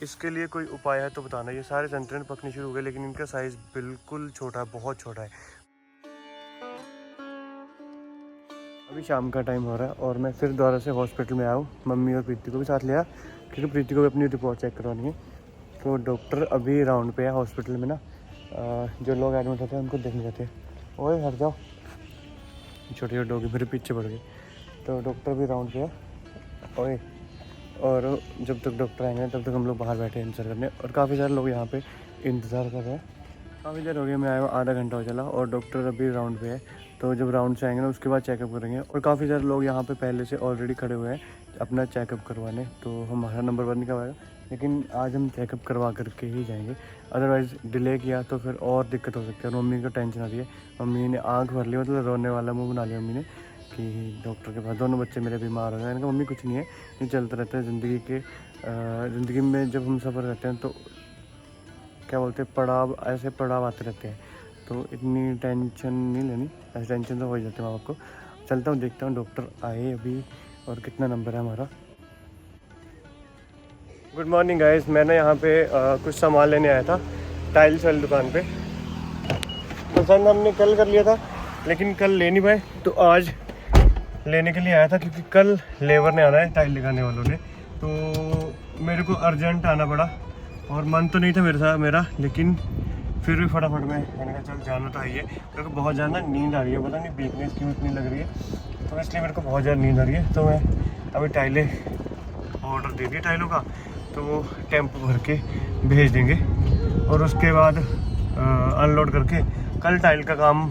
इसके लिए कोई उपाय है तो बताना। ये सारे संतरे पकने शुरू हो गए लेकिन इनका साइज़ बिल्कुल छोटा है, बहुत छोटा है। अभी शाम का टाइम हो रहा है और मैं फिर दोबारा से हॉस्पिटल में आया हूँ। मम्मी और प्रीति को भी साथ लिया क्योंकि प्रीति को भी अपनी रिपोर्ट चेक करवानी है। तो डॉक्टर अभी राउंड पे है हॉस्पिटल में ना। जो लोग एडमिट होते हैं उनको देखने जाते हैं। ओए हट जाओ, छोटे छोटे डॉगी मेरे पीछे पड़ गए। तो डॉक्टर भी राउंड पे है। ओए, और जब तक डॉक्टर आएंगे तब तक हम लोग बाहर बैठे इंतज़ार करने, और काफ़ी सारे लोग यहाँ पे इंतज़ार कर रहे हैं। काफ़ी देर हो गया, मैं आया हुआ आधा घंटा हो चला और डॉक्टर अभी राउंड पे है। तो जब राउंड से आएंगे ना उसके बाद चेकअप करेंगे, और काफ़ी सारे लोग यहाँ पे पहले से ऑलरेडी खड़े हुए हैं अपना चेकअप करवाने। तो हमारा नंबर बंद करवाएगा, लेकिन आज हम चेकअप करवा करके ही जाएंगे। अदरवाइज़ डिले किया तो फिर और दिक्कत हो सकती है। और मम्मी को टेंशन आ रही है, मम्मी ने आँख भर ली, मतलब रोने वाला मुँह बना लिया मम्मी ने कि डॉक्टर के पास दोनों बच्चे मेरे बीमार हो गए। मैंने कहा मम्मी कुछ नहीं है, ये चलता रहता है ज़िंदगी में। जब हम सफ़र करते हैं तो क्या बोलते हैं, पड़ाव, ऐसे पड़ाव आते रहते हैं, तो इतनी टेंशन नहीं लेनी। ऐसे टेंशन तो हो ही जाते हैं माँ बाप को। चलता हूँ, देखता हूँ डॉक्टर आए अभी और कितना नंबर है हमारा। गुड मॉर्निंग गाइस, मैं ना यहाँ पे कुछ सामान लेने आया था टाइल्स वाली दुकान पे। पसंद हमने कल कर लिया था लेकिन कल ले नहीं पाए, तो आज लेने के लिए आया था क्योंकि कल लेबर ने आना है, टाइल लगाने वालों ने। तो मेरे को अर्जेंट आना पड़ा और मन तो नहीं था मेरा, लेकिन फिर भी फटाफट मैंने कहा चल जाना तो है। मेरे को बहुत ज़्यादा नींद आ रही है, पता नहीं वीकनेस क्यों इतनी लग रही है, तो इसलिए मेरे को बहुत ज़्यादा नींद आ रही है। तो मैं अभी टाइलें ऑर्डर दे दिए टाइलों का, तो वो टेम्पो भर के भेज देंगे और उसके बाद अनलोड करके कल टाइल का काम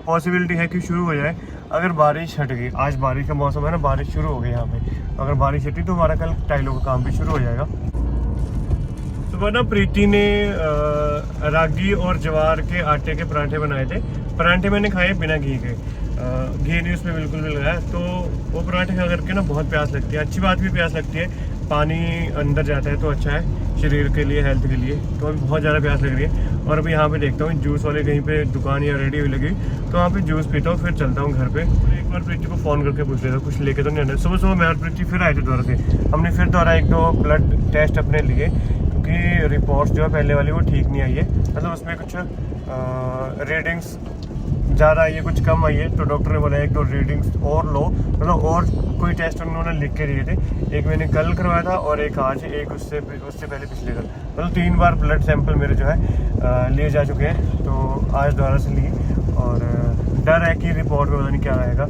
पॉसिबिलिटी है कि शुरू हो जाए अगर बारिश हट गई। आज बारिश का मौसम है ना, बारिश शुरू हो गई यहाँ पे। अगर बारिश हटी तो हमारा कल टाइलों का काम भी शुरू हो जाएगा। सुबह ना प्रीति ने रागी और ज्वार के आटे के पराठे बनाए थे। पराठे मैंने खाए बिना घी के, घी नहीं उसमें बिल्कुल भी लगाया। तो वो पराठे खा करके ना बहुत प्यास लगती है। अच्छी बात भी प्यास लगती है, पानी अंदर जाता है तो अच्छा है शरीर के लिए, हेल्थ के लिए। तो अभी बहुत ज़्यादा प्यास लग रही है और अभी यहाँ पे देखता हूँ जूस वाले कहीं पे दुकान या रेडी हुई लगी तो वहाँ पे जूस पीता हूँ, फिर चलता हूँ घर पे। एक बार प्रीति को फ़ोन करके पूछ लेता हूँ कुछ लेके तो नहीं आना। सुबह सुबह मैं और प्रीति फिर आए थे दोबारा से। हमने फिर दोबारा 1-2 ब्लड टेस्ट अपने लिए, क्योंकि रिपोर्ट्स जो है पहले वाली वो ठीक नहीं आई है, मतलब उसमें कुछ रीडिंग्स ज़्यादा आई है, कुछ कम आई है। तो डॉक्टर ने बोला 1-2 रीडिंग्स और लो, मतलब और कोई टेस्ट उन्होंने लिख के दिए थे। एक मैंने कल करवाया था और एक आज, एक उससे पहले पिछले कल, मतलब 3 बार ब्लड सैंपल मेरे जो है लिए जा चुके हैं। तो आज दोबारा से लिए और डर है कि रिपोर्ट में पता नहीं क्या आएगा।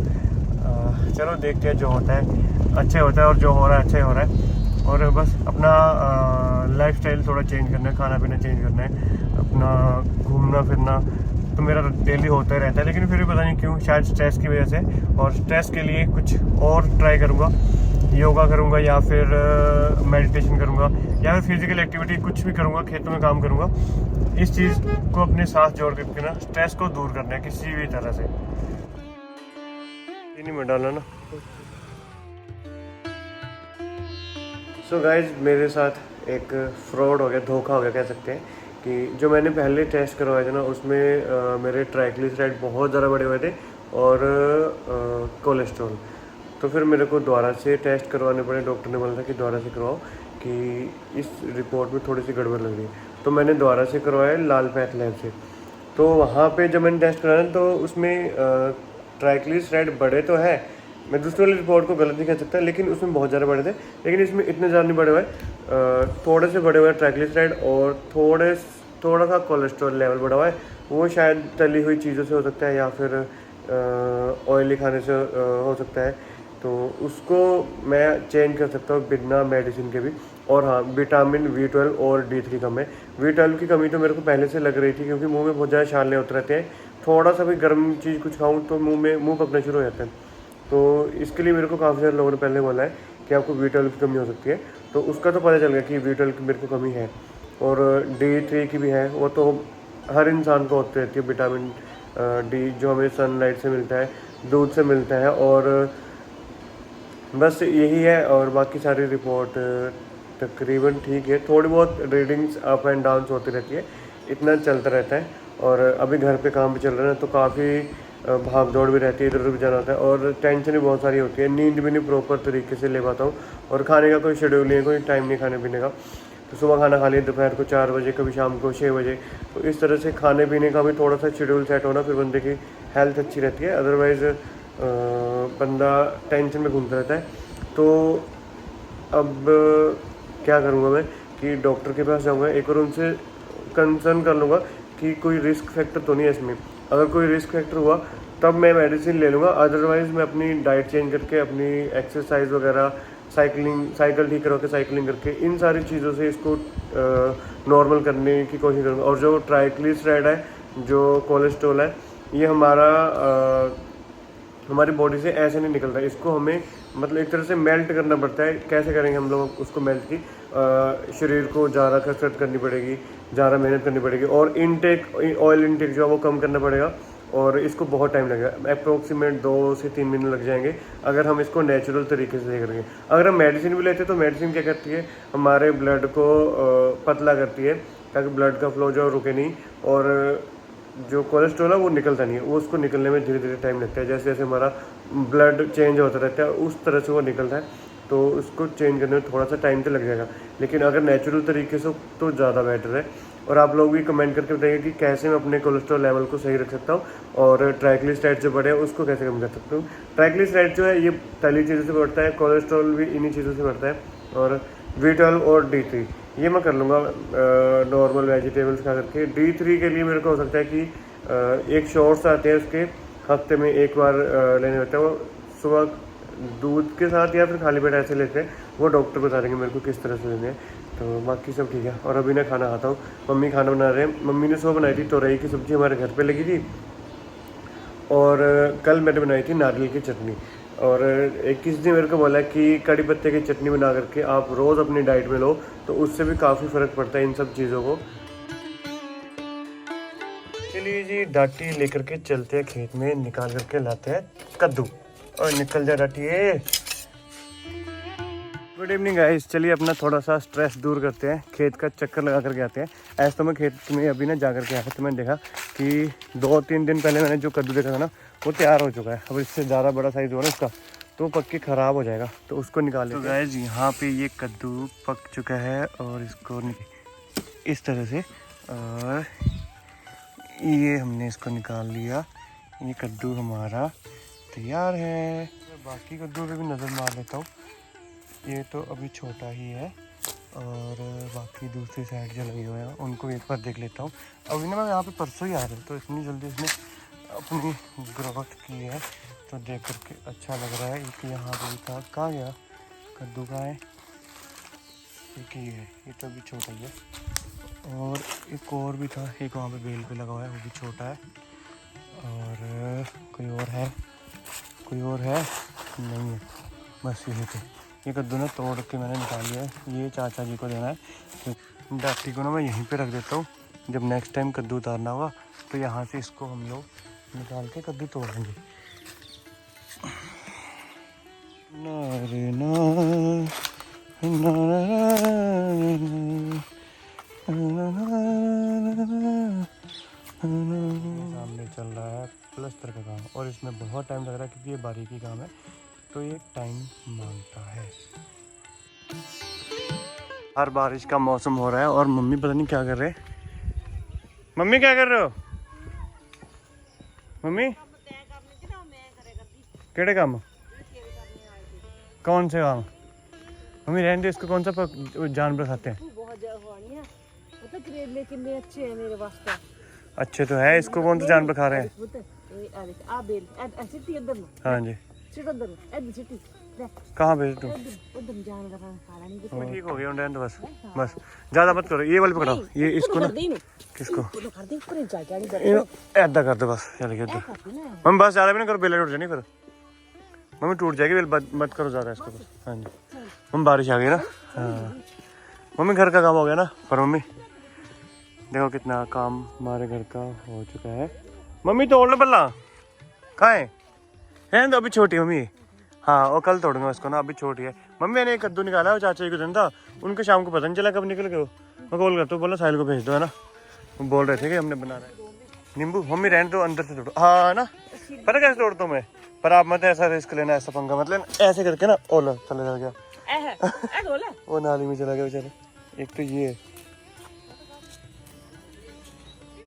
चलो देखते हैं, जो होता है अच्छा होता है और जो हो रहा है अच्छा ही हो रहा है। और बस अपना लाइफस्टाइल थोड़ा चेंज करना है, खाना पीना चेंज करना है, अपना घूमना फिरना तो मेरा डेली होता ही रहता है। लेकिन फिर भी पता नहीं क्यों, शायद स्ट्रेस की वजह से। और स्ट्रेस के लिए कुछ और ट्राई करूँगा, योगा करूँगा या फिर मेडिटेशन करूँगा या फिर फिजिकल एक्टिविटी कुछ भी करूँगा, खेतों में काम करूँगा। इस चीज़ को अपने साथ जोड़ करके ना स्ट्रेस को दूर करना है किसी भी तरह से। ये नहीं मैं डालना ना। सो गाइज, मेरे साथ एक फ्रॉड हो गया, धोखा हो गया कह सकते हैं। कि जो मैंने पहले टेस्ट करवाए थे ना उसमें मेरे ट्राइग्लिसराइड बहुत ज़्यादा बढ़े हुए थे और कोलेस्ट्रॉल। तो फिर मेरे को दोबारा से टेस्ट करवाने पड़े। डॉक्टर ने बोला था कि दोबारा से करवाओ कि इस रिपोर्ट में थोड़ी सी गड़बड़ लग रही है। तो मैंने दोबारा से करवाया लाल पैथ लैब से। तो वहाँ पे जब मैंने टेस्ट कराया तो उसमें ट्राइग्लिसराइड बढ़े तो है, मैं दूसरी वाली रिपोर्ट को गलत नहीं कह सकता, लेकिन उसमें बहुत ज़्यादा बढ़े थे। लेकिन इसमें इतने ज़्यादा नहीं बढ़े हुए, थोड़े से बढ़े हुए ट्राइग्लिसराइड और थोड़ा सा कोलेस्ट्रॉल लेवल बढ़ा हुआ है। वो शायद तली हुई चीज़ों से हो सकता है या फिर ऑयली खाने से हो सकता है। तो उसको मैं चेंज कर सकता हूँ बिना मेडिसिन के भी। और हाँ, विटामिन B12 और D3 कम है। B12 की कमी तो मेरे को पहले से लग रही थी क्योंकि मुंह में बहुत ज़्यादा छाले होते रहते हैं। थोड़ा सा भी गर्म चीज़ कुछ खाऊं तो मुंह पकना शुरू हो जाता है। तो इसके लिए मेरे को काफ़ी सारे लोगों ने पहले बोला है कि आपको B12 की कमी हो सकती है। तो उसका तो पता चल गया कि B12 की मेरे को कमी है। और D3 की भी है, वो तो हर इंसान को होती रहती है। विटामिन D जो हमें सनलाइट से मिलता है, दूध से मिलता है, और बस यही है। और बाकी सारी रिपोर्ट तकरीबन ठीक है। थोड़ी बहुत रीडिंग्स अप एंड डाउन होती रहती है, इतना चलता रहता है। और अभी घर पे काम भी चल रहा है तो काफ़ी भाग दौड़ भी रहती है, इधर उधर भी जाना होता है और टेंशन भी बहुत सारी होती है। नींद भी नहीं प्रॉपर तरीके से ले पाता हूँ और खाने का कोई शेड्यूल नहीं है, कोई टाइम नहीं खाने पीने का। तो सुबह खाना खा लिया, दोपहर को 4 बजे, कभी शाम को 6 बजे। तो इस तरह से खाने पीने का भी थोड़ा सा शेड्यूल सेट होना, फिर बंदे की हेल्थ अच्छी रहती है। अदरवाइज़ बंदा टेंशन में घूमता रहता है। तो अब क्या करूँगा मैं कि डॉक्टर के पास जाऊँगा एक और उनसे कंसर्न कर लूँगा कि कोई रिस्क फैक्टर तो नहीं है इसमें। अगर कोई रिस्क फैक्टर हुआ तब मैं मेडिसिन ले लूँगा, अदरवाइज़ मैं अपनी डाइट चेंज करके, अपनी एक्सरसाइज वगैरह, साइकिल ठीक करवा के साइकिलिंग करके, इन सारी चीज़ों से इसको नॉर्मल करने की कोशिश करूँगा। और जो ट्राइग्लिसराइड है, जो कोलेस्ट्रॉल है, ये हमारी बॉडी से ऐसे नहीं निकलता। इसको हमें मतलब एक तरह से मेल्ट करना पड़ता है। कैसे करेंगे हम लोग उसको मेल्ट की? शरीर को ज़्यादा कसरत करनी पड़ेगी, ज़्यादा मेहनत करनी पड़ेगी, और ऑयल इनटेक जो है वो कम करना पड़ेगा। और इसको बहुत टाइम लगेगा, अप्रोक्सीमेट 2 से 3 महीने लग जाएंगे अगर हम इसको नेचुरल तरीके से करेंगे। अगर हम मेडिसिन भी लेते हैं तो मेडिसिन क्या करती है, हमारे ब्लड को पतला करती है ताकि ब्लड का फ्लो जो रुके नहीं, और जो कोलेस्ट्रॉल है वो निकलता नहीं है, वो उसको निकलने में धीरे धीरे टाइम लगता है। जैसे जैसे हमारा ब्लड चेंज होता रहता है उस तरह से वो निकलता है, तो उसको चेंज करने में थोड़ा सा टाइम तो लग जाएगा। लेकिन अगर नेचुरल तरीके से तो ज़्यादा बेटर है। और आप लोग भी कमेंट करके बताइए कि कैसे मैं अपने कोलेस्ट्रॉल लेवल को सही रख सकता हूँ, और ट्राइग्लिसराइड जो बढ़े उसको कैसे कम कर सकता हूँ। ट्राइग्लिसराइड जो है ये तली चीज़ों से बढ़ता है, कोलेस्ट्रॉल भी इन्हीं चीज़ों से बढ़ता है, और B12 और D3 ये मैं कर लूँगा नॉर्मल वेजिटेबल्स खा करके। D3 के लिए मेरे को हो सकता है कि एक शॉर्ट्स आते हैं उसके, हफ्ते में एक बार लेने होते हैं, वो सुबह दूध के साथ या फिर खाली पेट ऐसे लेते हैं। वो डॉक्टर बता देंगे मेरे को किस तरह से लेने हैं। तो बाकी सब ठीक है। और अभी मैं खाना खाता हूँ, मम्मी खाना बना रहे हैं। मम्मी ने सुबह बनाई थी तोरई की सब्ज़ी, हमारे घर पे लगी थी, और कल मैंने बनाई थी नारियल की चटनी। और एक किसी ने मेरे को बोला कि कड़ी पत्ते की चटनी बना करके आप रोज़ अपनी डाइट में लो, तो उससे भी काफ़ी फ़र्क पड़ता है इन सब चीज़ों को। चलिए जी, डाटी लेकर के चलते हैं खेत में, निकाल करके लाते हैं कद्दू। और निकल जा डाटिए। गुड इवनिंग गाइस, चलिए अपना थोड़ा सा स्ट्रेस दूर करते हैं, खेत का चक्कर लगा करके आते हैं। ऐसे तो मैं खेत में अभी ना जा करके आया, तो मैंने देखा कि 2-3 दिन पहले मैंने जो कद्दू देखा था ना वो तैयार हो चुका है। अब इससे ज़्यादा बड़ा साइज़ हुआ ना उसका, तो पक के ख़राब हो जाएगा, तो उसको निकाल। तो गाइस यहाँ पे ये कद्दू पक चुका है, और इसको इस तरह से, और ये हमने इसको निकाल लिया। ये कद्दू हमारा तैयार है। बाकी कद्दू पे भी नज़र मार लेता हूँ। ये तो अभी छोटा ही है, और बाकी दूसरी साइड जो लगे हुए हैं उनको एक बार देख लेता हूँ। अभी ना मैं यहाँ पे परसों ही आ रहा हूँ, तो इतनी जल्दी इसने अपनी ग्रोथ की है, तो देख करके अच्छा लग रहा है। एक यहाँ पे था, कहाँ गया कद्दू? का है एक ही है, ये तो अभी छोटा ही है। और एक और भी था, एक वहाँ पे बेल पे लगा हुआ है, वो भी छोटा है। और कोई और है नहीं है, बस यही थे। ये कद्दू ना तोड़ के मैंने निकाल लिया है, ये चाचा जी को देना है। तो डाटी को ना मैं यहीं पे रख देता हूँ, जब नेक्स्ट टाइम कद्दू उतारना होगा तो यहाँ से इसको हम लोग निकाल के कद्दू तोड़ लेंगे। सामने चल रहा है प्लस्तर का काम, और इसमें बहुत टाइम लग रहा है क्योंकि ये बारीकी काम है, तो ये टाइम मांगता है। हर बारिश का मौसम हो रहा है, और मम्मी पता नहीं क्या कर रहे हैं। मम्मी क्या कर रहे हो? मम्मी केड़े काम? कौन से काम? मम्मी रहने दो, इसको कौन सा जानवर खाते हैं? अच्छे हैं मेरे वास्ते। अच्छे तो है, इसको कौन सा जानवर खा रहे हैं? हाँ जी, कहाँ भेज दो? ठीक हो गया, रहने दो बस ज़्यादा मत करो। ये वाले पकड़ो, ये इसको ना, किसको ऐदा कर दो बस, चल गया। मम्मी बस ज़्यादा भी नहीं करो, बेल टूट जानी फिर। मम्मी टूट जाएगी बेल, मत करो ज़्यादा इसको बस। हाँ जी मम्मी, बारिश आ गई ना। हाँ मम्मी, घर का काम हो गया ना। पर मम्मी देखो कितना काम हमारे घर का हो चुका है। मम्मी तोड़ लो बल्ला, कहाँ है तो अभी छोटी मम्मी। हाँ और कल तोड़ूंगा इसको ना, अभी छोटी है। मम्मी मैंने एक कद्दू निकाला, वो चाचा जी को देना था, उनके शाम को पता नहीं चला कब निकल गए। मैं कॉल करता हूँ, बोला साहिल को भेज दो, है ना। वो बोल रहे थे कि हमने बनाना है नींबू। मम्मी रहने दो, अंदर से तोड़ो। हाँ ना, पता कैसे तोड़ता हूँ मैं, पर आप मत ऐसा रिस्क लेना, ऐसा पंगा मत लेना। ऐसे करके ना, ओला चले चल गया वो नाली में चला गया बेचारे। एक तो ये है।